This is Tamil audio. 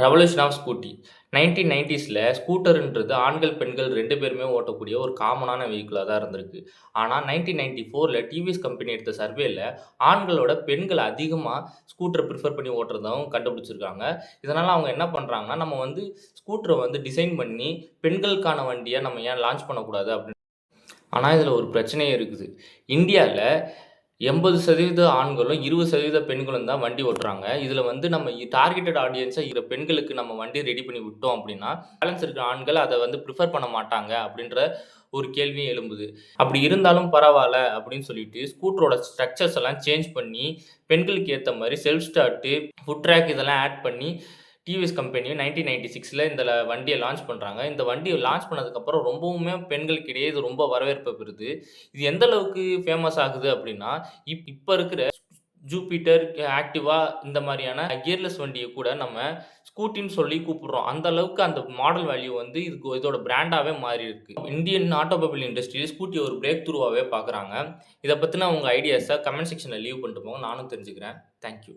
ரெவல்யூஷன் ஆஃப் ஸ்கூட்டி 1990ஸ்ல ஸ்கூட்டர்ன்றது ஆண்கள், பெண்கள் 2 பேருமே ஓட்டக்கூடிய ஒரு காமனான வெஹிக்கிளா தான் இருந்திருக்கு. ஆனா 1994ல டிவிஎஸ் கம்பெனி எடுத்த சர்வேல ஆண்களோட பெண்கள் அதிகமா ஸ்கூட்டர பிரிஃபர் பண்ணி ஓட்டுறதும் கண்டுபிடிச்சிருக்காங்க. இதனால அவங்க என்ன பண்றாங்கன்னா, நம்ம வந்து ஸ்கூட்டர வந்து டிசைன் பண்ணி பெண்களுக்கான வண்டியா நம்ம ஏன் லான்ச் பண்ணக்கூடாது அப்படின்னு. ஆனா இதில ஒரு பிரச்சனையும் இருக்குது. இந்தியால 80% ஆண்களும், 20% பெண்களும் தான் வண்டி ஓட்டுறாங்க. இதில வந்து நம்ம டார்கெட்டட் ஆடியன்ஸா இருக்கிற பெண்களுக்கு நம்ம வண்டி ரெடி பண்ணி விட்டோம் அப்படின்னா, பேலன்ஸ் இருக்கிற ஆண்கள் அத வந்து பிரிஃபர் பண்ண மாட்டாங்க அப்படின்ற ஒரு கேள்வியும் எழும்புது. அப்படி இருந்தாலும் பரவால்ல அப்படின்னு சொல்லிட்டு ஸ்கூட்டரோட ஸ்ட்ரக்சர்ஸ் எல்லாம் சேஞ்ச் பண்ணி, பெண்களுக்கு ஏத்த மாரி செல்ஃப் ஸ்டார்ட், ஃபுட் ட்ராக் இதெல்லாம் ஆட் பண்ணி டிவிஎஸ் கம்பெனியும் 1996ல இந்த வண்டிய லான்ச் பண்றாங்க. இந்த வண்டிய லான்ச் பண்ணதுக்கப்புறம் ரொம்பவுமே பெண்களுக்கிடையே இது ரொம்ப வரவேற்ப பெறுது. இது எந்த அளவுக்கு ஃபேமஸ் ஆகுது அப்டின்னா, இப்ப இருக்கிற ஜூபிட்டர், ஆக்டிவா இந்த மாரியான கியர்லெஸ் வண்டிய கூட நம்ம ஸ்கூட்டின்னு சொல்லி கூப்பிடுறோம். அந்த அளவுக்கு அந்த மாடல் வேல்யூ வந்து இதோட பிராண்டாவே மாறியிருக்கு. இந்தியன் ஆட்டோமொபைல் இண்டஸ்ட்ரியில ஸ்கூட்டிய ஒரு பிரேக் த்ரூவாவே பார்க்குறாங்க. இத பத்தின உங்க ஐடியாஸ கமெண்ட் செக்ஷன்ல லீவ் பண்ணிட்டு போங்க. நானும் தெரிஞ்சுக்கிறேன். Thank you.